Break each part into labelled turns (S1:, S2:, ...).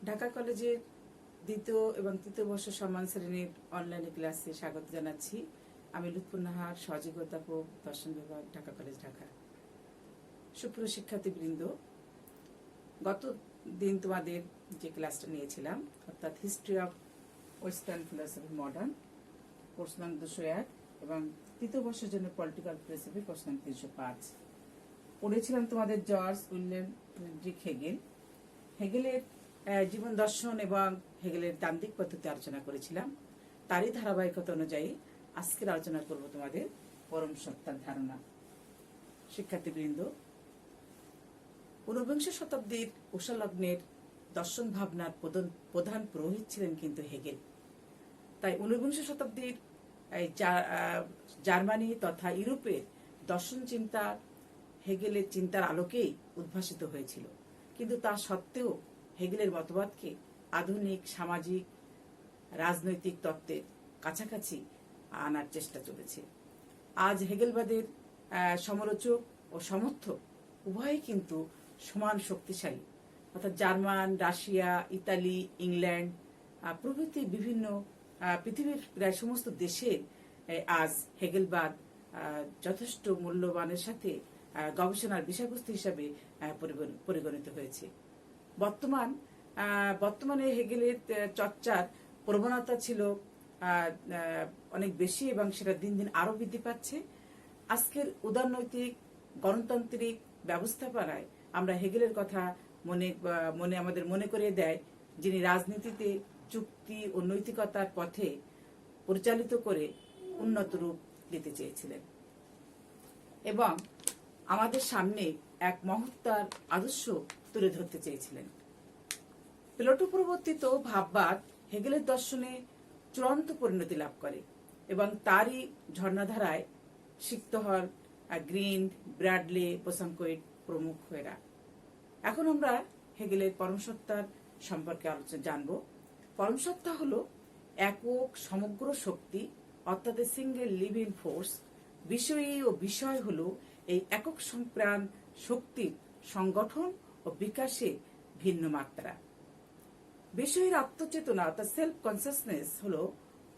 S1: ঢাকা কলেজের দ্বিতীয় এবং তৃতীয় বর্ষ সম্মান শ্রেণীর অনলাইনে ক্লাসে স্বাগত জানাচ্ছি। আমি লুৎফুন নাহার, সহযোগী অধ্যাপক, দর্শন বিভাগ, ঢাকা কলেজ, ঢাকা। সুপ্রিয় শিক্ষার্থীবৃন্দ, গত দিন তোমাদের যে ক্লাসটা নিয়েছিলাম, অর্থাৎ history of western philosophy modern, course নং 201 এবং তৃতীয় বর্ষের জন্য পলিটিক্যাল ফিলসফি কোর্স নং 305 পড়েছিলাম তোমাদের জর্জ উইলিয়াম ফ্রিডরিখ হেগেল। হেগেলের জীবন দর্শন এবং হেগেলের তান্ত্রিক পদ্ধতি আলোচনা করেছিলাম। তারই ধারাবাহিকতা অনুযায়ী আজকের আলোচনা করব তোমাদের পরম সত্তার ধারণা। শিক্ষার্থীবৃন্দ, ঊনবিংশ শতাব্দীর উষালগ্নের দর্শন ভাবনার প্রধান পুরোহিত ছিলেন কিন্তু হেগেল। তাই ঊনবিংশ শতাব্দীর জার্মানি তথা ইউরোপের দর্শন চিন্তা হেগেলের চিন্তার আলোকেই উদ্ভাসিত হয়েছিল। কিন্তু তা সত্ত্বেও হেগেলের মতবাদকে আধুনিক সামাজিক রাজনৈতিক তত্ত্বের কাছাকাছি আনার চেষ্টা চলেছে। আজ হেগেলবাদের সমালোচক ও সমর্থক উভয়ই কিন্তু সমান শক্তিশালী, অর্থাৎ জার্মান, রাশিয়া, ইতালি, ইংল্যান্ড প্রভৃতি বিভিন্ন পৃথিবীর প্রায় সমস্ত দেশে আজ হেগেলবাদ যথেষ্ট মূল্যবানের সাথে গবেষণার বিষয়বস্তু হিসাবে পরিগণিত হয়েছে। বর্তমানে হেগেলের চর্চার প্রবণতা ছিল অনেক বেশি এবং সেটা দিন দিন আরো বৃদ্ধি পাচ্ছে। আজকের উদারনৈতিক গণতান্ত্রিক ব্যবস্থাপনায় আমরা হেগেলের কথা আমাদের মনে করিয়ে দেয়, যিনি রাজনীতিতে যুক্তি ও নৈতিকতার পথে পরিচালিত করে উন্নত রূপ দিতে চেয়েছিলেন এবং আমাদের সামনে এক মহত্তর আদর্শ তুলে ধরতে চেয়েছিলেন। প্লেটো প্রবর্তিত ভাববাদ হেগেলের দর্শনে চূড়ান্ত পরিণতি লাভ করে এবং তারই ঝর্ণাধারায় সিক্ত হল, গ্রিন, ব্র্যাডলে, বোসাঙ্কোয়েট প্রমুখেরা। এখন আমরা হেগেলের পরমসত্তার সম্পর্কে জানব। পরমসত্তা হলো একক সমগ্র শক্তি, অর্থাৎ সিঙ্গেল লিভিং ফোর্স। বিষয়ী ও বিষয় হলো এই একক সম্প্রাণ শক্তির সংগঠন ও বিকাশে ভিন্ন মাত্রা। বিষয়ের আত্মচেতনা অর্থাৎ সেলফ কনসিয়াসনেস হলো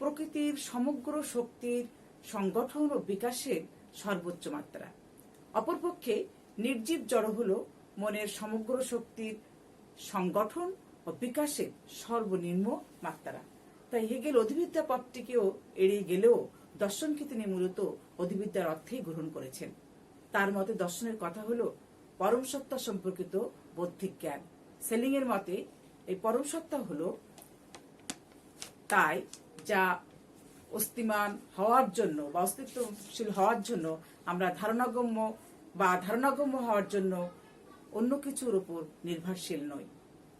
S1: প্রকৃতির সমগ্র শক্তির সংগঠন ও বিকাশের সর্বোচ্চ মাত্রা। অপরপক্ষে নির্জীব জড় হলো মনের সমগ্র শক্তির সংগঠন ও বিকাশের সর্বনিম্ন মাত্রা। তাই হেগেল অধিবিদ্যা পথটিকেও এড়িয়ে গেলেও দর্শনকে তিনি মূলত অধিবিদ্যার অর্থেই গ্রহণ করেছেন। তার মতে দর্শনের কথা হলো পরম সত্তা সম্পর্কিত বৌদ্ধিক জ্ঞান। সেলিং এর মতে এই পরম সত্তা হলো তাই যা অস্তিমান হওয়ার জন্য বা অস্তিত্বশীল হওয়ার জন্য আমরা ধারণাগম্য হওয়ার জন্য অন্য কিছুর উপর নির্ভরশীল নই।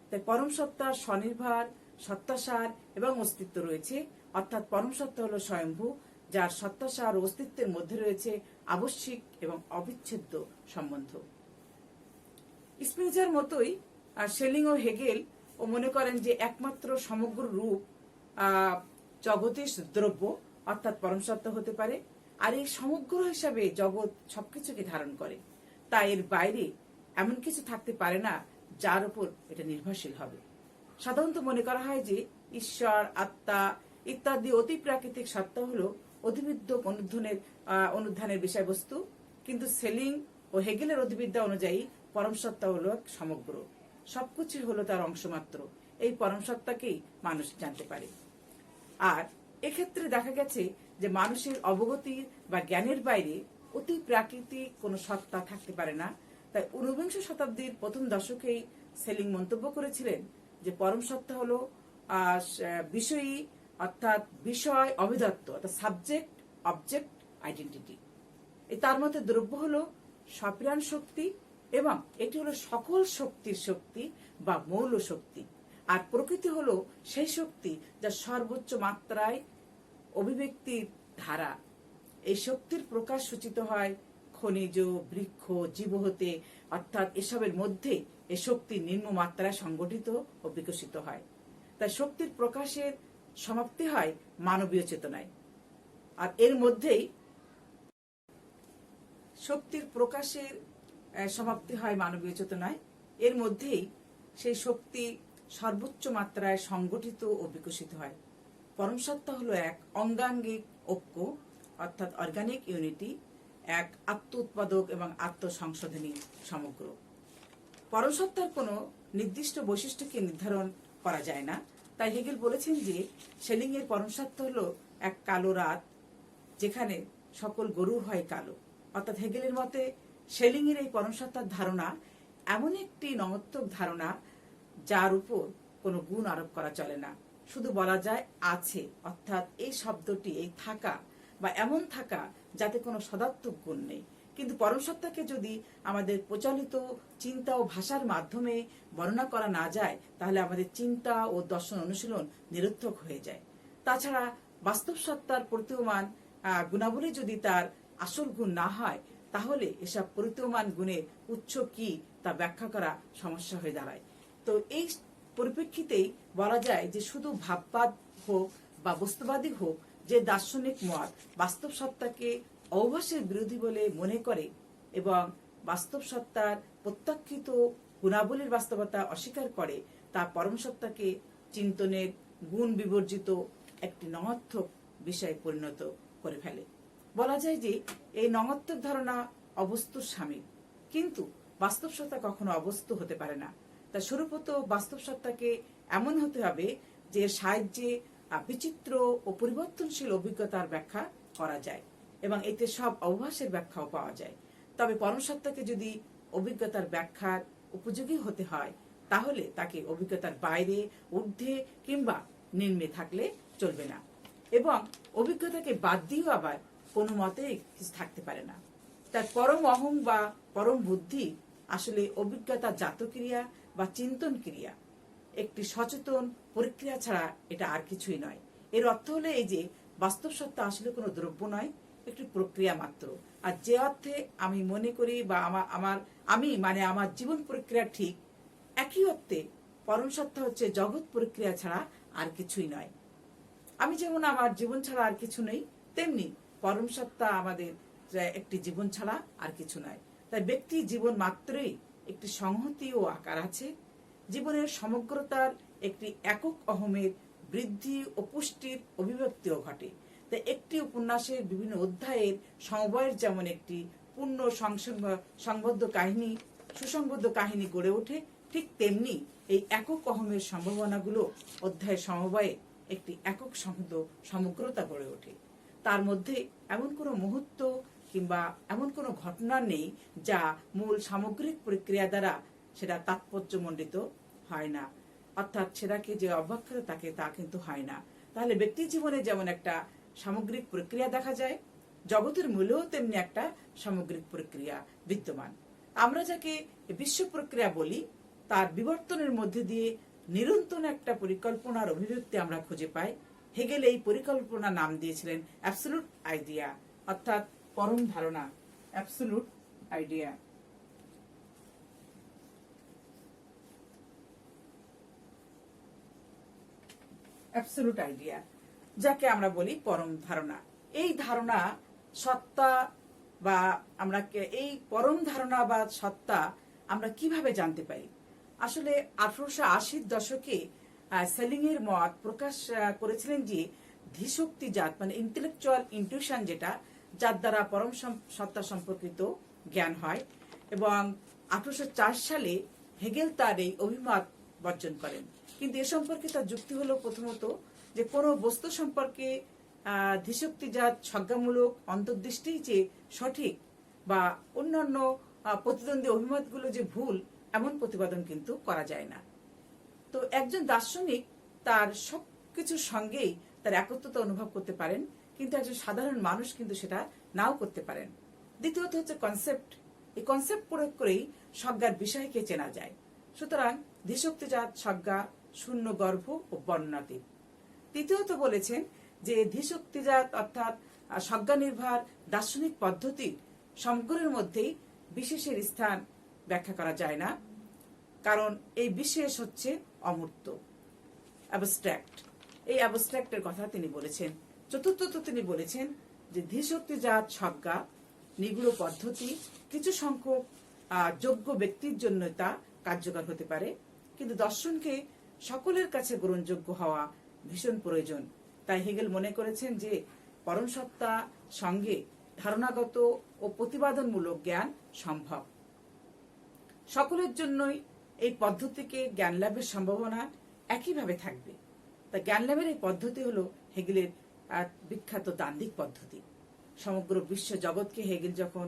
S1: তাই পরম সত্তার স্বনির্ভর সত্তাসার এবং অস্তিত্ব রয়েছে, অর্থাৎ পরম সত্তা হলো স্বয়ম্ভু, যার সত্তাসার ও অস্তিত্বের মধ্যে রয়েছে আবশ্যিক এবং অবিচ্ছেদ্য সম্বন্ধ। স্পিনোজার মতোই সেলিং ও হেগেল ও মনে করেন যে একমাত্র সমগ্র রূপ জগতের দ্রব্য, অর্থাৎ পরম সত্তা হতে পারে, আর এই সমগ্র হিসাবে জগৎ সবকিছুকে ধারণ করে। তাই এর বাইরে এমন কিছু থাকতে পারে না যার উপর এটা নির্ভরশীল হবে। সাধারণত মনে করা হয় যে ঈশ্বর, আত্মা ইত্যাদি অতি প্রাকৃতিক সত্তা হলো অধিবিদ্য অনুধ্যানের বিষয়বস্তু, কিন্তু সেলিং ও হেগেলের অধিবিদ্যা অনুযায়ী পরম সত্তা হলো এক সমগ্র, সবকিছু হলো তার অংশমাত্র। এই পরম সত্তাকেই মানুষ জানতে পারে। আর এক্ষেত্রে দেখা গেছে যে মানুষের অবগতির বা জ্ঞানের বাইরে অতি প্রাকৃতিক কোনো সত্তা থাকতে পারে না। তাই ঊনবিংশ শতাব্দীর প্রথম দশকেই সেলিং মন্তব্য করেছিলেন যে পরম সত্তা হলো বিষয়ী, অর্থাৎ বিষয় অভিদত্ত, অর্থাৎ সাবজেক্ট অবজেক্ট আইডেন্টিটি। তার মধ্যে দ্রব্য হলো স্বপ্রাণ শক্তি এবং এটি হলো সকল শক্তির শক্তি বা মৌল শক্তি। আর প্রকৃতি হলো সেই শক্তি যা সর্বোচ্চ মাত্রায় অভিব্যক্তির ধারা। এই শক্তির প্রকাশ সূচিত হয় খনিজ, বৃক্ষ, জীব হতে, অর্থাৎ এসবের মধ্যে এই শক্তি নিম্ন মাত্রায় সংগঠিত ও বিকশিত হয়। তাই শক্তির প্রকাশের সমাপ্তি হয় মানবীয় চেতনায়। আর এর মধ্যেই শক্তির প্রকাশের সমাপ্তি হয় মানবীয় চেতনায়। এর মধ্যেই সেই শক্তি সর্বোচ্চ মাত্রায় সংগঠিত ও বিকশিত হয়। পরম সত্তা হলো এক অঙ্গাঙ্গিক ঐক্য, অর্থাৎ অর্গানিক ইউনিটি, এক আত্ম উৎপাদক এবং আত্মসংশোধনী সমগ্র। পরম সত্তার কোনো নির্দিষ্ট বৈশিষ্ট্যকে নির্ধারণ করা যায় না। তাই হেগেল বলেছেন যে শেলিং এর পরম সত্তা হলো এক কালো রাত, যেখানে সকল গরু হয় কালো। অর্থাৎ হেগেলের মতে শেলিং এর এই পরম সত্তার ধারণা এমন একটি নমত্বক ধারণা যার উপর কোনো গুণ আরোপ করা চলে না, শুধু বলা যায় আছে। অর্থাৎ এই শব্দটি, এই থাকা বা এমন থাকা যাতে কোনো সদাত্মক গুণ নেই। কিন্তু পরম সত্তাকে যদি আমাদের প্রচলিত চিন্তা ও ভাষার মাধ্যমে বর্ণনা করা না যায়, তাহলে আমাদের চিন্তা ও দর্শন অনুশীলন নিরর্থক হয়ে যায়। তাছাড়া বাস্তব সত্তার প্রতীয়মান গুণাবলী যদি তার আসল গুণ না হয়, তাহলে এসব প্রতীয়মান গুণের উৎস কি তা ব্যাখ্যা করা সমস্যা হয়ে দাঁড়ায়। তো এই পরিপ্রেক্ষিতেই বলা যায় যে শুধু ভাববাদ হোক বা বস্তুবাদী হোক, যে দার্শনিক মত বাস্তব সত্তাকে অবভাসের বিরোধী বলে মনে করে এবং বাস্তব সত্তার প্রত্যাখ্যিত গুণাবলীর বাস্তবতা অস্বীকার করে, তা পরম সত্তাকে চিন্তনের গুণ বিবর্জিত একটি নমত্বক বিষয়ে পরিণত করে ফেলে। বলা যায় যে এই নমত্বক ধারণা অবস্তুর সামিল, কিন্তু বাস্তব সত্তা কখনো অবস্তু হতে পারে না। তা স্বরূপত বাস্তব সত্তাকে এমন হতে হবে যে সাহায্যে বিচিত্র ও পরিবর্তনশীল অভিজ্ঞতার ব্যাখ্যা করা যায় এবং এতে সব অবভাসের ব্যাখ্যাও পাওয়া যায়। তবে পরম সত্তাকে যদি অভিজ্ঞতার ব্যাখ্যার উপযোগী হতে হয়, তাহলে তাকে অভিজ্ঞতার বাইরে, ঊর্ধ্বে কিংবা নিম্নে থাকলে চলবে না, এবং অভিজ্ঞতাকে বাদ দিয়েও আবার কোনো মতেই কিছু থাকতে পারে না। তার পরম অহং বা পরম বুদ্ধি আসলে অভিজ্ঞতা জাতক্রিয়া বা চিন্তন ক্রিয়া, একটি সচেতন প্রক্রিয়া ছাড়া এটা আর কিছুই নয়। এর অর্থ হলো এই যে বাস্তব সত্তা আসলে কোনো দ্রব্য নয়, একটি প্রক্রিয়া মাত্র। আর যে অর্থে আমি মনে করি বা আমার জীবন প্রক্রিয়া ঠিক, একই অর্থে পরম সত্তা হচ্ছে জগৎ প্রক্রিয়া ছাড়া আর কিছুই নয়। আমি যেমন আমার জীবন ছাড়া আর কিছু নেই, তেমনি পরম সত্তা আমাদের একটি জীবন ছাড়া আর কিছু নয়। তাই ব্যক্তি জীবন মাত্রই একটি সংহতি ও আকার আছে। জীবনের সমগ্রতার একটি একক অহমের বৃদ্ধি ও পুষ্টির অভিব্যক্তিও ঘটে। তাই একটি উপন্যাসের বিভিন্ন অধ্যায়ের সমবায়ের যেমন একটি পূর্ণ সংবদ্ধ কাহিনী, সুসংবদ্ধ কাহিনী গড়ে ওঠে, ঠিক তেমনি এই একক অহমের সম্ভাবনাগুলো অধ্যায়ের সমবায়ে একটি একক সমগ্রতা গড়ে ওঠে। তার মধ্যে এমন কোনো মুহূর্ত কিংবা এমন কোনো ঘটনা নেই যা মূল সামগ্রিক প্রক্রিয়া দ্বারা সেটা তাৎপর্যমণ্ডিত হয় না, অর্থাৎ সেটাকে যে অব্যাখ্যা থাকে তা কিন্তু হয় না। তাহলে ব্যক্তি জীবনে যেমন একটা সামগ্রিক প্রক্রিয়া দেখা যায়, জগতের মূলেও তেমনি একটা সামগ্রিক প্রক্রিয়া বিদ্যমান। আমরা যাকে বিশ্ব প্রক্রিয়া বলি, তার বিবর্তনের মধ্যে দিয়ে নিরন্তর একটা পরিকল্পনার অভিব্যক্তি আমরা খুঁজে পাই। হেগেল এই পরিকল্পনা নাম দিয়েছিলেন অ্যাবসলিউট আইডিয়া, অর্থাৎ পরম ধারণা, অ্যাবসলিউট আইডিয়া। অ্যাবসলিউট আইডিয়া যাকে আমরা বলি পরম ধারণা। এই ধারণা সত্তা বা এই পরম ধারণা বা সত্তা আমরা কিভাবে জানতে পারি? আসলে 1880 দশকে সেলিং এর মত প্রকাশ করেছিলেন যে ধীশক্তিজাত মানে ইন্টেলেকচুয়াল ইনটিউশন, যেটা যার দ্বারা পরম সত্তা সম্পর্কিত জ্ঞান হয়, এবং 1804 সালে হেগেল তার এই অভিমত বর্জন করেন। কিন্তু এ সম্পর্কে তার যুক্তি হলো প্রথমত যে কোনো বস্তু সম্পর্কে ধীশক্তিজাত সংজ্ঞামূলক অন্তর্দৃষ্টি যে সঠিক বা অন্যান্য প্রতিদ্বন্দ্বী অভিমতগুলো যে ভুল, এমন প্রতিপাদন কিন্তু করা যায় না। তো একজন দার্শনিক তার সবকিছুর সঙ্গেই তার একত্রতা অনুভব করতে পারেন, কিন্তু একজন সাধারণ মানুষ কিন্তু সেটা নাও করতে পারেন। দ্বিতীয়ত হচ্ছে কনসেপ্ট। এই কনসেপ্ট প্রয়োগ করেই সংজ্ঞার বিষয়কে চেনা যায়। সুতরাং ধীশক্তিজাত সংজ্ঞা শূন্য গর্ভ ও বর্ণনাতীত। তৃতীয়ত বলেছেন যে ধীশক্তিজাত অর্থাৎ সংজ্ঞা নির্ভর দার্শনিক পদ্ধতির সমগ্রের মধ্যেই বিশেষের স্থান ব্যাখ্যা করা যায় না, কারণ এই বিশেষ হচ্ছে অমূর্ত, অ্যাবস্ট্রাক্ট। এই অ্যাবস্ট্রাক্টের কথা তিনি বলেছেন। চতুর্থত তিনি বলেছেন যে ধীশক্তিজাত সংজ্ঞা নিগুড় পদ্ধতি কিছু সংখ্যক যোগ্য ব্যক্তির জন্য তা কার্যকর হতে পারে, কিন্তু দর্শনকে সকলের কাছে গ্রহণযোগ্য হওয়া ভীষণ প্রয়োজন। তাই হেগেল মনে করেছেন যে পরম সত্তা সঙ্গে ধারণাগত ও প্রতিপাদনমূলক জ্ঞান সম্ভব। সকলের জন্যই এই পদ্ধতিকে জ্ঞান লাভের সম্ভাবনা একইভাবে থাকবে। তা জ্ঞান লাভের এই পদ্ধতি হলো হেগেলের বিখ্যাত দ্বান্দ্বিক পদ্ধতি। সমগ্র বিশ্ব জগৎকে হেগেল যখন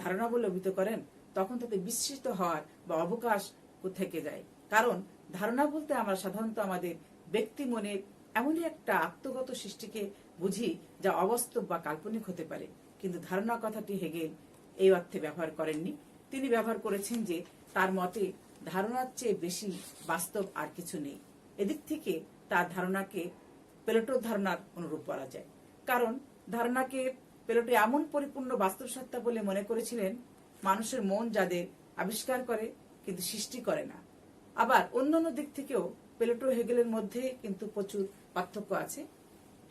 S1: ধারণা বলে অভিহিত করেন, তখন তাতে বিস্মৃত হওয়ার বা অবকাশ থেকে যায়। কারণ ধারণা বলতে আমরা সাধারণত আমাদের ব্যক্তি মনের এমনই একটা আত্মগত সৃষ্টিকে বুঝি যা অবাস্তব বা কাল্পনিক হতে পারে। কিন্তু ধারণা কথাটি হেগেল এই অর্থে ব্যবহার করেননি। তিনি ব্যবহার করেছেন যে তার মতে ধারণার চেয়ে বেশি বাস্তব আর কিছু নেই। এদিক থেকে তার ধারণাকে প্লেটোর ধারণার অনুরূপ করা যায়। কারণ ধারণাকে প্লেটো এমন পরিপূর্ণ বাস্তব সত্তা বলে মনে করেছিলেন মানুষের মন যাদের আবিষ্কার করে কিন্তু সৃষ্টি করে না। আবার অন্যান্য দিক থেকেও প্লেটো হেগেলের মধ্যে কিন্তু প্রচুর পার্থক্য আছে।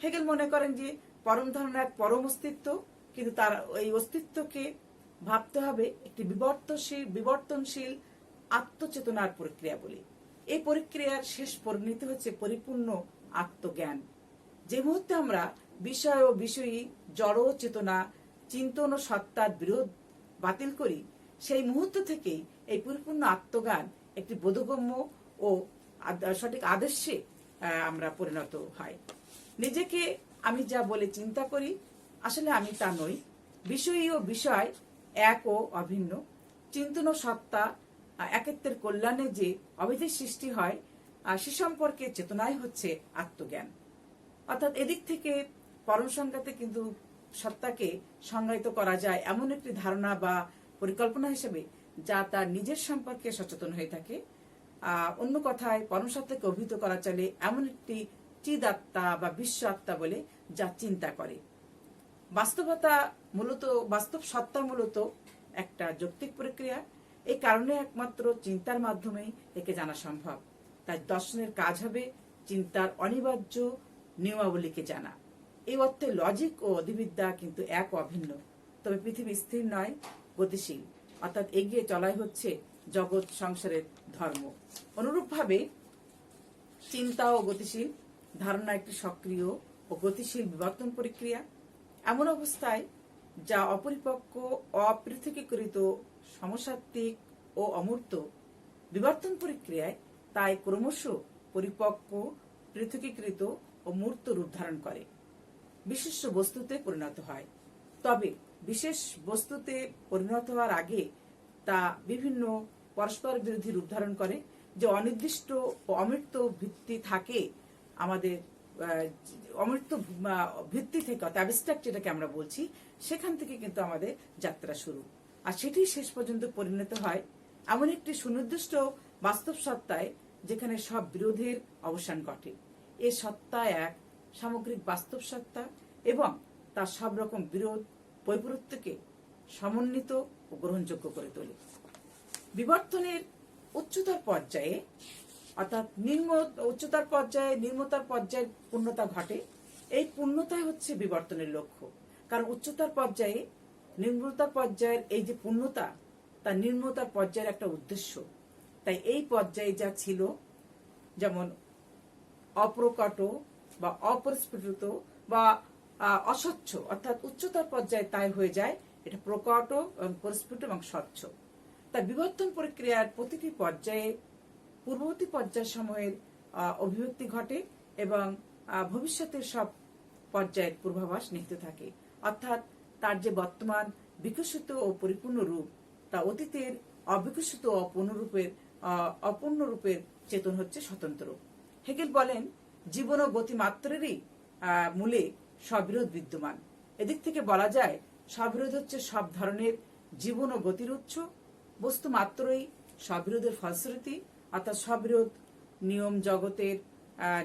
S1: হেগেল মনে করেন যে পরম ধারণা এক পরম অস্তিত্ব, কিন্তু তার এই অস্তিত্বকে ভাবতে হবে একটি বিবর্তনশীল আত্মচেতনার প্রক্রিয়া বলে। এই প্রক্রিয়ার শেষ পরিণতি হচ্ছে পরিপূর্ণ আত্মজ্ঞান। যে মুহূর্তে আমরা বিষয় ও বিষয়ী জড় চেতনা চিন্তন ও সত্তার বিরোধ বাতিল করি, সেই মুহূর্ত থেকেই এই পরিপূর্ণ আত্মজ্ঞান একটি বোধগম্য ও সঠিক আদর্শে আমরা পরিণত হয়। নিজেকে আমি যা বলে চিন্তা করি আসলে আমি তা নই। বিষয়ী ও বিষয় এক ও অভিন্ন। চিন্তন ও সত্তা একত্বের কল্যাণে যে অবিধের সৃষ্টি হয় সে সম্পর্কে চেতনাই হচ্ছে আত্মজ্ঞান। অর্থাৎ এদিক থেকে পরম সংজ্ঞাতে কিন্তু সত্তাকে সংজ্ঞায়িত করা যায় এমন একটি ধারণা বা পরিকল্পনা হিসেবে যা তার নিজের সম্পর্কে সচেতন হয়ে থাকে। অন্য কথায় পরম সত্তাকে অভিহিত করা চলে এমন একটি চিদ আত্মা বা বিশ্ব আত্মা বলে যা চিন্তা করে। বাস্তব সত্তা মূলত একটা যৌক্তিক প্রক্রিয়া। এই কারণে একমাত্র চিন্তার মাধ্যমেই একে জানা সম্ভব। তাই দর্শনের কাজ হবে চিন্তার অনিবার্য নিয়মাবলীকে জানা। এই অর্থে লজিক ও অধিবিদ্যা কিন্তু এক অভিন্ন। তবে পৃথিবী স্থির নয়, গতিশীল। অর্থাৎ এগিয়ে চলাই হচ্ছে জগৎ সংসারের ধর্ম। অনুরূপভাবে চিন্তা ও গতিশীল, ধারণা একটি সক্রিয় ও গতিশীল বিবর্তন প্রক্রিয়া। এমন অবস্থায় যা অপরিপক্ক, অপৃথকীকৃত, সমসাত্ত্বিক ও অমূর্ত, বিবর্তন প্রক্রিয়ায় তাই ক্রমশ পরিপক্ক, পৃথকীকৃত ও মূর্ত রূপ ধারণ করে বিশেষ বস্তুতে পরিণত হয়। তবে বিশেষ বস্তুতে পরিণত হওয়ার আগে তা বিভিন্ন পরস্পর বিরোধী রূপ ধারণ করে। যে অনির্দিষ্ট ও অমৃত ভিত্তি থাকে আমাদের অমৃত ভিত্তি থেকে, অর্থাৎ অ্যাবস্ট্রাক্ট যেটাকে আমরা বলছি, সেখান থেকে কিন্তু আমাদের যাত্রা শুরু। আর সেটি শেষ পর্যন্ত পরিণত হয় এমন একটি সুনির্দিষ্ট বাস্তব সত্তায় যেখানে সব বিরোধের অবসান ঘটে। এ সত্তা এক সামগ্রিক বাস্তব সত্তা এবং তার সব রকম বিরোধ বৈপরীত্যকে সমন্বিত ও গ্রহণযোগ্য করে তোলে। বিবর্তনের উচ্চতর পর্যায়ে অর্থাৎ উচ্চতার পর্যায়ে নিম্নতার পর্যায়ে পূর্ণতা ঘটে। এই পূর্ণতাই হচ্ছে বিবর্তনের লক্ষ্য। কারণ উচ্চতার পর্যায়ে নিম্নতার পর্যায়ের এই যে পূর্ণতা, তা নিম্নতার পর্যায়ের একটা উদ্দেশ্য। তাই এই পর্যায়ে যা ছিল, যেমন অপ্রকট বা অপরিস্ফুটিত বা অস্বচ্ছ, অর্থাৎ উচ্চতার পর্যায়ে তাই হয়ে যায় এটা প্রকট এবং পরিস্ফুট এবং স্বচ্ছ। তাই বিবর্তন প্রক্রিয়ার প্রতিটি পর্যায়ে পূর্ববর্তী পর্যায় সমূহের অভিব্যক্তি ঘটে এবং ভবিষ্যতের সব পর্যায়ের পূর্বাভাস নিহিত থাকে। অর্থাৎ তার যে বর্তমান বিকশিত ও পরিপূর্ণ রূপ, তা অতীতের অবিকশিত ও অপূর্ণ রূপের চেতন হচ্ছে স্বতন্ত্র। হেগেল বলেন জীবন ও গতি মাত্রেরই মূলে স্ববিরোধ বিদ্যমান। এদিক থেকে বলা যায় স্ববিরোধ হচ্ছে সব ধরনের জীবন ও গতির উৎস। বস্তু মাত্রই স্ববিরোধের ফলশ্রুতি, অর্থাৎ স্ববিরোধ নিয়ম জগতের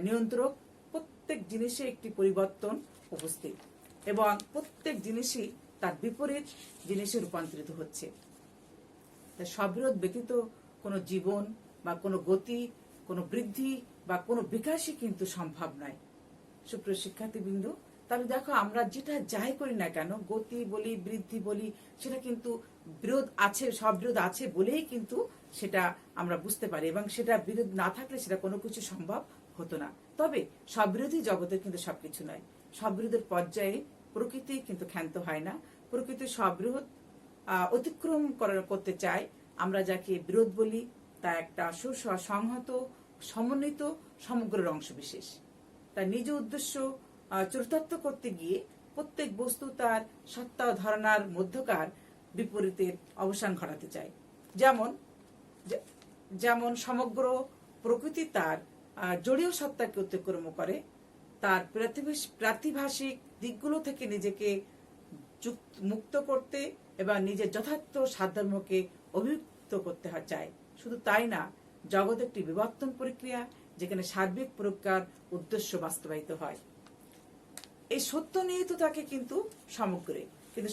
S1: নিয়ন্ত্রক। প্রত্যেক জিনিসে একটি পরিবর্তন উপস্থিত এবং প্রত্যেক জিনিসই তার বিপরীত জিনিসে রূপান্তরিত হচ্ছে। স্ববিরোধ ব্যতীত কোনো জীবন বা কোনো গতি, কোনো বৃদ্ধি বা কোনো বিকাশই কিন্তু সম্ভব নয়। সুপ্রিয় শিক্ষার্থীবৃন্দ, তাহলে দেখো আমরা যেটা যাই করি না কেন, গতি বলি, বৃদ্ধি বলি, সেটা কিন্তু বিরোধ আছে, সব বিরোধ আছে বলেই কিন্তু সেটা আমরা বুঝতে পারি, এবং সেটা বিরোধ না থাকলে সেটা কোনো কিছু সম্ভব হতো না। তবে সবিরোধী জগতের কিন্তু সবকিছু নয়। সবিরোধের পর্যায়ে প্রকৃতি কিন্তু ক্ষান্ত হয় না। প্রকৃতি সবিরোধ অতিক্রম করতে চায়। আমরা যাকে বিরোধ বলি তা একটা সুসংহত সমন্বিত সমগ্রের অংশ বিশেষ। তার নিজ উদ্দেশ্য চরিতার্থ করতে গিয়ে প্রত্যেক বস্তু তার সত্তা ও ধারণার মধ্যকার বিপরীতের অবসান ঘটাতে চায়। যেমন সমগ্র প্রকৃতি তার জড়ীয় সত্তাকে অতিক্রম করে, তার প্রাতিভাসিক দিকগুলো থেকে নিজেকে মুক্ত করতে এবং নিজের যথার্থ সাধর্মকে অভিযুক্ত করতে চায়। শুধু তাই না, জগৎ একটি বিবর্তন প্রক্রিয়া, যেখানে সার্বিক প্রজ্ঞার উদ্দেশ্য বাস্তবায়িত হয়। এই সত্য নিহিত থাকে কিন্তু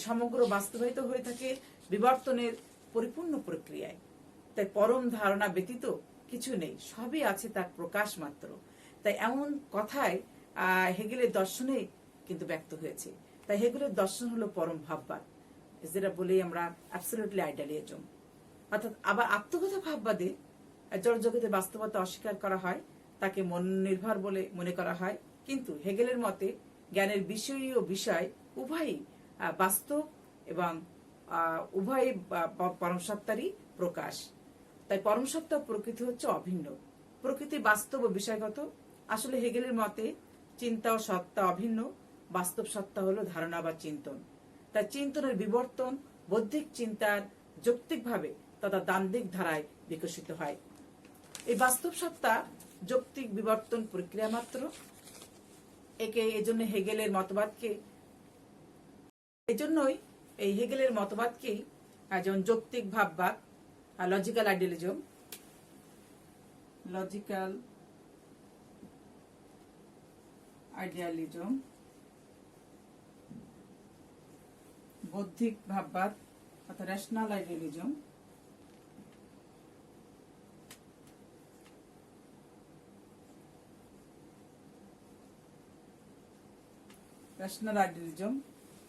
S1: সমগ্র বাস্তবায়িত হয়ে থাকে বিবর্তনের পরিপূর্ণ প্রক্রিয়ায়। তাই পরম ধারণা ব্যতীত কিছু নেই, সবই আছে তার প্রকাশ মাত্র। তাই এমন কথায় হেগেলের দর্শনে কিন্তু ব্যক্ত হয়েছে। তাই হেগেলের দর্শন হলো পরম ভাববাদ, যেটা বলি আমরা অ্যাবসলিউটলি আইডিয়ালিজম। অর্থাৎ আবার আত্মগত ভাববাদে জড়জগতের বাস্তবতা অস্বীকার করা হয়, তাকে মন নির্ভর বলে মনে করা হয়। কিন্তু হেগেলের মতে জ্ঞানের বিষয় ও বিষয় উভয়ই বাস্তব এবং উভয়ই পরমসত্তারই প্রকাশ। তাই পরমসত্তা প্রকৃতি হচ্ছে অভিন্ন, প্রকৃতি বাস্তব ও বিষয়গত। আসলে হেগেলের মতে চিন্তা ও সত্তা অভিন্ন, বাস্তব সত্তা হলো ধারণা বা চিন্তন। তাই চিন্তনের বিবর্তন বৌদ্ধিক চিন্তার যৌক্তিকভাবে তথা দ্বান্দ্বিক ধারায় বিকশিত হয়। এই বাস্তব সত্তা যৌক্তিক বিবর্তন প্রক্রিয়া মাত্র। এজন্যই হেগেলের মতবাদকেই যেমন যৌক্তিক ভাববাদ, লজিক্যাল আইডিয়ালিজম, বৌদ্ধিক ভাববাদ অর্থাৎ রেশনাল আইডিয়ালিজম,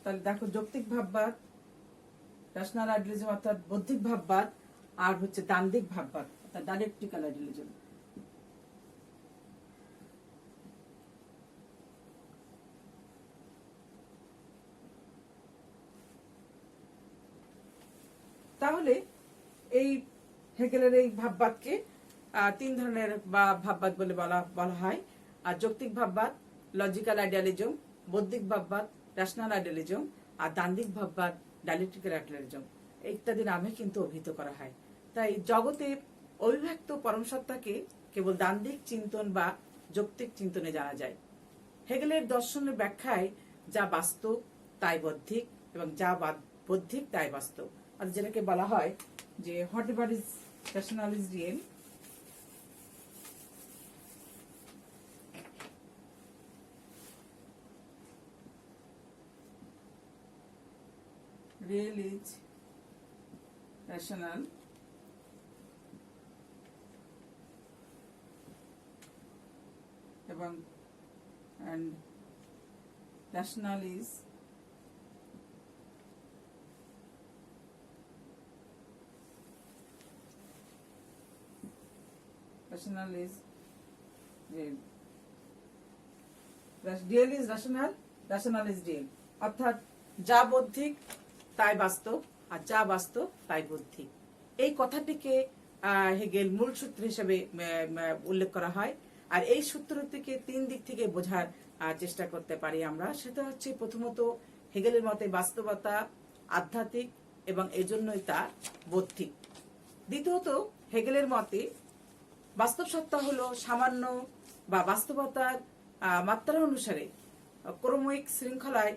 S1: তাহলে দেখো যৌক্তিক ভাববাদ, রেশনাল আইডিয়ালিজম অর্থাৎ বৌদ্ধিক ভাববাদ, আর হচ্ছে দ্বান্দ্বিক ভাববাদ অর্থাৎ ডায়ালেকটিক্যাল আইডিয়ালিজম। তাহলে এই হেগেলের এই ভাববাদকে তিন ধরনের ভাববাদ বলে বলা হয়। আর যৌক্তিক ভাববাদ, লজিক্যাল আইডিয়ালিজম, বৌদ্ধিক ভাববাদ, রেশনাল আইডিয়ালিজম, আর দ্বান্দ্বিক ভাববাদ, ডায়ালেকটিক্যাল আইডিয়ালিজম ইত্যাদি নামে কিন্তু অভিহিত করা হয়। তাই জগতে অবিভক্ত পরমসত্তাকে কেবল দ্বান্দ্বিক চিন্তন বা যৌক্তিক চিন্তনে জানা যায়। হেগেলের দর্শনের ব্যাখ্যায় যা বাস্তব তাই বৌদ্ধিক, এবং যা বৌদ্ধিক তাই বাস্তব। আর যেটাকে বলা হয় যে whatever is rational is real, real is rational, এবং and rational is real. Real is rational, rational is real. অর্থাৎ যা বৌদ্ধিক তাই বাস্তব, আর যা বাস্তব তাই বৌদ্ধিক। এই কথাটিকে হেগেল মূল সূত্র হিসেবে উল্লেখ করা হয়। আর এই সূত্রটিকে তিন দিক থেকে বোঝার চেষ্টা করতে পারি আমরা। সেটা হচ্ছে প্রথমত হেগেলের মতে বাস্তবতা আধ্যাত্মিক এবং এজন্যই তা বৌদ্ধিক। দ্বিতীয়ত হেগেলের মতে বাস্তব সত্তা হলো সামান্য বা বাস্তবতার মাত্রা অনুসারে ক্রমিক শৃঙ্খলায়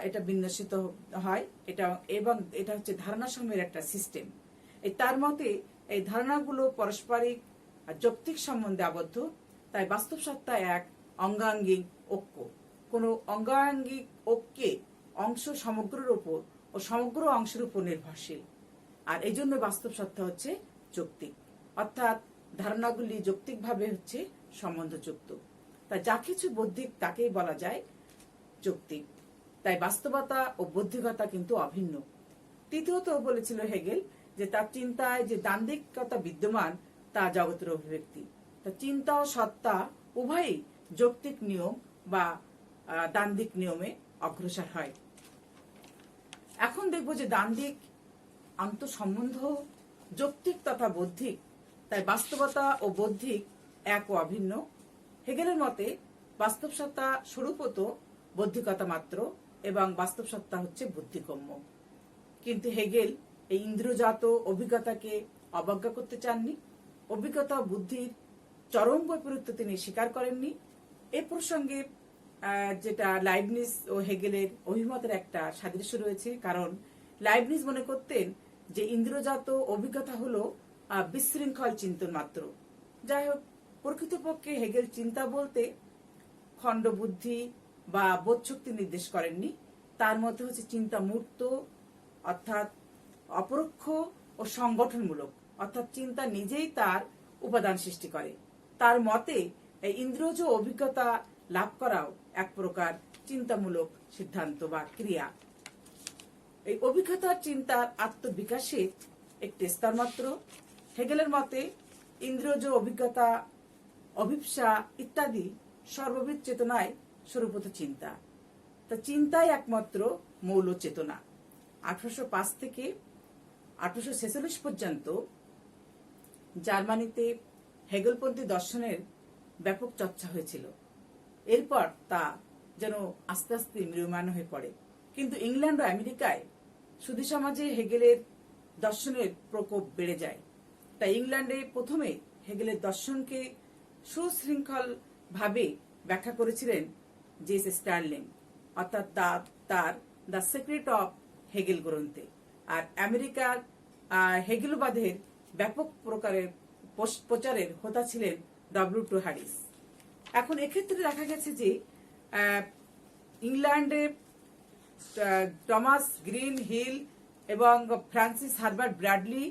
S1: এটা বিন্যস্ত হয়, এবং এটা হচ্ছে ধারণা সমূহের একটা সিস্টেম। তার মতে এই ধারণাগুলো পারস্পরিক যৌক্তিক সম্বন্ধে আবদ্ধ। তাই বাস্তব সত্তা এক অঙ্গাঙ্গিক ঐক্য। কোন অঙ্গাঙ্গিক ঐক্যে অংশ সমগ্রের উপর ও সমগ্র অংশের উপর নির্ভরশীল। আর এই জন্য বাস্তব সত্তা হচ্ছে যৌক্তিক, অর্থাৎ ধারণাগুলি যৌক্তিকভাবে হচ্ছে সম্বন্ধযুক্ত। তাই যা কিছু বৌদ্ধিক তাকেই বলা যায় যৌক্তিক। তাই বাস্তবতা ও বৌদ্ধিকতা কিন্তু অভিন্ন। তৃতীয়ত বলেছিল হেগেল যে তার চিন্তায় যে দান্দিকতা বিদ্যমান তা জগতের অভিব্যক্তি। তা চিন্তা ও সত্তা উভয়ই যৌক্তিক নিয়ম বা দান্দিক নিয়মে অগ্রসর হয়। এখন দেখব যে দান্দিক আন্তঃসম্বন্ধ যৌক্তিক তথা বৌদ্ধিক, তাই বাস্তবতা ও বৌদ্ধিক এক ও অভিন্ন। হেগেলের মতে বাস্তব সত্তা স্বরূপত বৌদ্ধিকতা মাত্র এবং বাস্তব সত্তা হচ্ছে বুদ্ধিগম্য। কিন্তু হেগেল এই ইন্দ্রিয়জাত অভিজ্ঞতাকে অবজ্ঞা করতে চাননি। অভিজ্ঞতা বুদ্ধির চরম বৈপরীত্য তিনি স্বীকার করেননি। এ প্রসঙ্গে যেটা লাইবনিজ ও হেগেলের অভিমতের একটা সাদৃশ্য রয়েছে, কারণ লাইবনিজ মনে করতেন যে ইন্দ্রিয়জাত অভিজ্ঞতা হলো বিশৃঙ্খল চিন্তন মাত্র। যাই হোক, প্রকৃতপক্ষে হেগেল চিন্তা বলতে খণ্ড বুদ্ধি বা বোধশক্তি নির্দেশ করেননি। তার মধ্যে হচ্ছে চিন্তা মূর্ত, অর্থাৎ অপরোক্ষ ও সংগঠনমূলক, অর্থাৎ চিন্তা নিজেই তার উপাদান সৃষ্টি করে। তার মতে এই ইন্দ্রিয়জ অভিজ্ঞতা লাভ করাও এক প্রকার চিন্তামূলক সিদ্ধান্ত বা ক্রিয়া। এই অভিজ্ঞতার চিন্তার আত্মবিকাশের একটি স্তর মাত্র। হেগেলের মতে ইন্দ্রিয়জ অভিজ্ঞতা, অভিপ্সা ইত্যাদি সর্ববিধ চেতনায় স্বরূপত চিন্তা। তা চিন্তাই একমাত্র মৌল চেতনা। 1805 থেকে 1846 পর্যন্ত জার্মানিতে হেগেলপন্থী দর্শনের ব্যাপক চর্চা হয়েছিল। এরপর তা যেন আস্তে আস্তে ম্রিয়মাণ হয়ে পড়ে। কিন্তু ইংল্যান্ড ও আমেরিকায় সুধী সমাজে হেগেলের দর্শনের প্রকোপ বেড়ে যায়। তাই ইংল্যান্ডে প্রথমে হেগেলের দর্শনকে সুশৃঙ্খল ভাবে ব্যাখ্যা করেছিলেন জেস স্টার্লিং, অর্থাৎ তার দ্য সিক্রেট অফ হেগেল গ্রন্থে। আর আমেরিকার হেগেলবাদের ব্যাপক প্রকারের প্রচারের হোতা ছিলেন W.T. হ্যারিস। এখন এক্ষেত্রে দেখা গেছে যে ইংল্যান্ডে টমাস গ্রিন হিল এবং ফ্রান্সিস হার্বার্ট ব্র্যাডলি,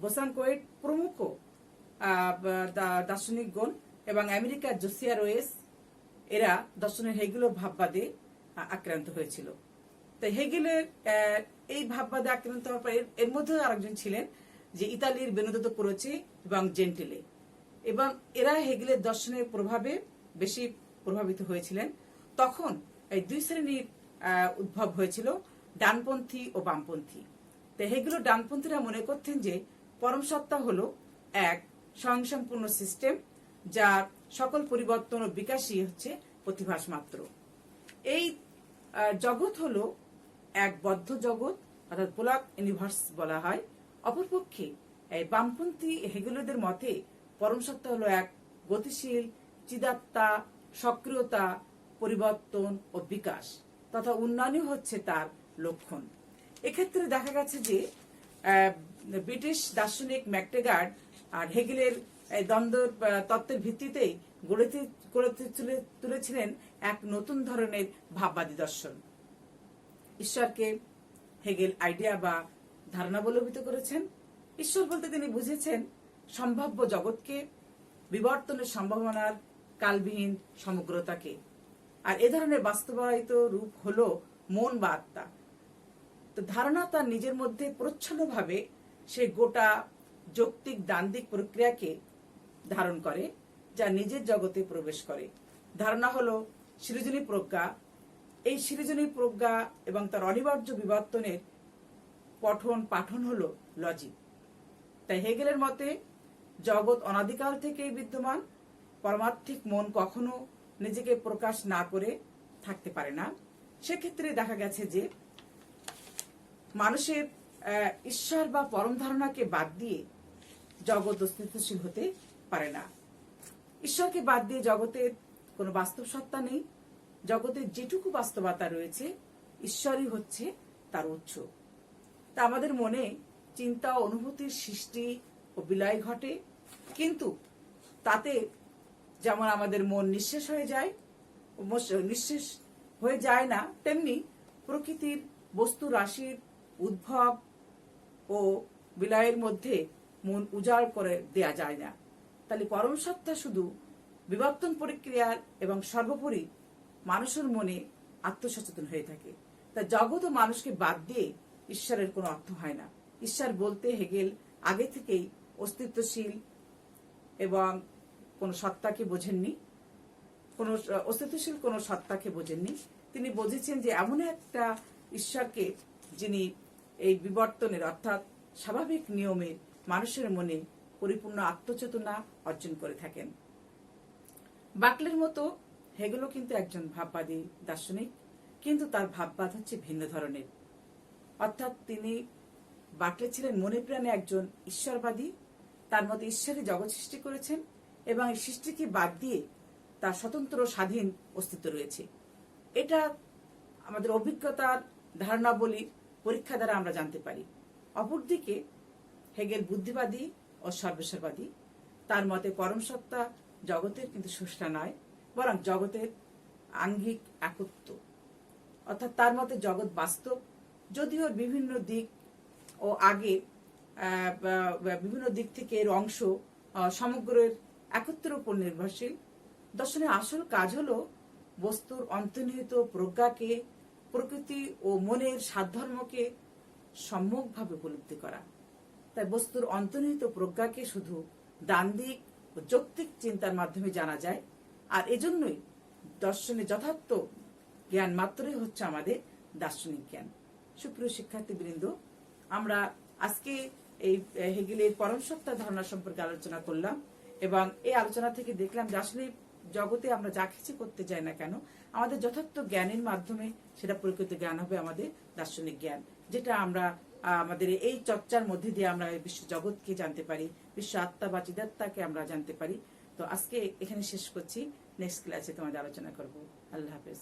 S1: বোসানকোয়েট প্রমুখ দার্শনিকগণ এবং আমেরিকার জোসিয়া রোয়েস, এরা দর্শনের হেগেল ও ভাববাদে আক্রান্ত হয়েছিল। তাই হেগেলের এই ভাববাদে আক্রান্ত হওয়ার পর এর মধ্যে আরেকজন ছিলেন যে ইতালির বেনেদোতো ক্রোচি এবং জেন্টিলে, এবং এরা হেগেলের দর্শনের প্রভাবে বেশি প্রভাবিত হয়েছিলেন। তখন এই দুই শ্রেণীর উদ্ভব হয়েছিল, ডানপন্থী ও বামপন্থী। তাই হেগেল ও ডানপন্থীরা মনে করতেন যে পরম সত্তা হলো এক স্বয়ংসম্পূর্ণ সিস্টেম, যার সকল পরিবর্তন ও বিকাশই হচ্ছে প্রতিভাস মাত্র। এই জগৎ হলো এক বদ্ধ জগৎ, অর্থাৎ পোলার ইউনিভার্স বলা হয়। অপরপক্ষে এই বামপন্থী হেগেলদের মতে পরম সত্তা হলো এক গতিশীল চিদাত্মা, সক্রিয়তা, পরিবর্তন ও বিকাশ তথা উন্নয়নই হচ্ছে তার লক্ষণ। এক্ষেত্রে দেখা গেছে যে ব্রিটিশ দার্শনিক ম্যাকটেগার্ড আর হেগেলের দ্বন্দ্ব তত্ত্বের ভিত্তিতেই গড়ে তুলেছিলেন এক নতুন ধরনের ভাববাদী দর্শন। ঈশ্বরকে হেগেল আইডিয়া বা ধারণা অবলম্বিত করেছেন। ঈশ্বর বলতে তিনি বুঝেছেন সম্ভাব্য জগৎকে, বিবর্তনের সম্ভাবনার কালবিহীন সমগ্রতাকে। আর এ ধরনের বাস্তবায়িত রূপ হলো মন বা আত্মা। তো ধারণা তার নিজের মধ্যে প্রচ্ছন্নভাবে সে গোটা যৌক্তিক দান্দিক প্রক্রিয়াকে ধারণ করে, যা নিজের জগতে প্রবেশ করে। ধারণা হলো সৃজনী প্রজ্ঞা। এই সৃজনী প্রজ্ঞা এবং তার অনিবার্য বিবর্তনের পঠন পাঠন হলো লজিক। তাই হেগেলের মতে জগৎ অনাদিকাল থেকেই বিদ্যমান। পরমার্থিক মন কখনো নিজেকে প্রকাশ না করে থাকতে পারে না। সেক্ষেত্রে দেখা গেছে যে মানুষের ঈশ্বর বা পরম ধারণাকে বাদ দিয়ে জগৎ অস্তিত্বশীল হতে পারে না। ঈশ্বরকে বাদ দিয়ে জগতের কোনো বাস্তব সত্তা নেই। জগতের যেটুকু বাস্তবতা রয়েছে ঈশ্বরই হচ্ছে তার উৎস। তা আমাদের মনে চিন্তা ও অনুভূতির সৃষ্টি ও বিলয় ঘটে, কিন্তু তাতে যেমন আমাদের মন নিঃশেষ হয়ে যায় না, তেমনি প্রকৃতির বস্তু রাশির উদ্ভব ও বিলয়ের মধ্যে মন উজাড় করে দেয়া যায় না। তাহলে পরম সত্তা শুধু বিবর্তন প্রক্রিয়ার এবং সর্বোপরি মানুষের মনে আত্মসচেতন হয়ে থাকে। তা জগৎ ও মানুষকে বাদ দিয়ে ঈশ্বরের কোনো অর্থ হয় না। ঈশ্বর বলতে হেগেল আগে থেকেই অস্তিত্বশীল এবং কোন সত্তাকে বোঝেননি, কোন অস্তিত্বশীল কোন সত্তাকে বোঝেননি। তিনি বুঝেছেন যে এমন একটা ঈশ্বরকে যিনি এই বিবর্তনের অর্থাৎ স্বাভাবিক নিয়মে মানুষের মনে পরিপূর্ণ আত্মচেতনা অর্জন করে থাকেন। বাকলের মতো হেগেলও কিন্তু একজন ভাববাদী দার্শনিক, কিন্তু তার ভাববাদ হচ্ছে ভিন্ন ধরনের। অর্থাৎ তিনি বাকলে ছিলেন মনে প্রাণে একজন ঈশ্বরবাদী, তার মতে ঈশ্বরই জগৎ সৃষ্টি করেছেন এবং এই সৃষ্টিকে বাদ দিয়ে তার স্বতন্ত্র স্বাধীন অস্তিত্ব রয়েছে। এটা আমাদের অভিজ্ঞতার ধারণাবলীর পরীক্ষা দ্বারা আমরা জানতে পারি। অপরদিকে হেগেল বুদ্ধিবাদী ও সর্বেশ্বরবাদী। তার মতে পরম সত্তা জগতের কিন্তু স্রষ্টা নয়, বরং জগতের আঙ্গিক একত্ব। অর্থাৎ তার মতে জগৎ বাস্তব, যদিও বিভিন্ন দিক ও আগে বিভিন্ন দিক থেকে এর অংশ সমগ্রের একত্রের উপর নির্ভরশীল। দর্শনের আসল কাজ হলো বস্তুর অন্তর্নিহিত প্রজ্ঞাকে, প্রকৃতি ও মনের সাধর্মকে সম্যকভাবে উপলব্ধি করা। তাই বস্তুর অন্তর্নিহিত প্রজ্ঞাকে শুধু দান্দিক ও যৌক্তিক চিন্তার মাধ্যমে জানা যায়, আর এজন্যই দর্শনের যথার্থ জ্ঞান মাত্রই হচ্ছে আমাদের দার্শনিক জ্ঞান। সুপ্রিয় শিক্ষার্থীবৃন্দ, আমরা আজকে এই হেগেলের পরম সত্তার ধারণা সম্পর্কে আলোচনা করলাম এবং এই আলোচনা থেকে দেখলাম যে আসলে জগতে আমরা যা কিছু করতে যাই না কেন, আমাদের যথার্থ জ্ঞানের মাধ্যমে সেটা প্রকৃত জ্ঞান হবে আমাদের দার্শনিক জ্ঞান, যেটা আমরা আমাদের এই চর্চার মধ্যে দিয়ে আমরা বিশ্ব জগৎকে জানতে পারি, বিশ্ব আত্মা বা চিদাত্মাকে আমরা জানতে পারি। তো আজকে এখানে শেষ করছি, নেক্সট ক্লাসে তোমাদের আলোচনা করব। আল্লাহ হাফেজ।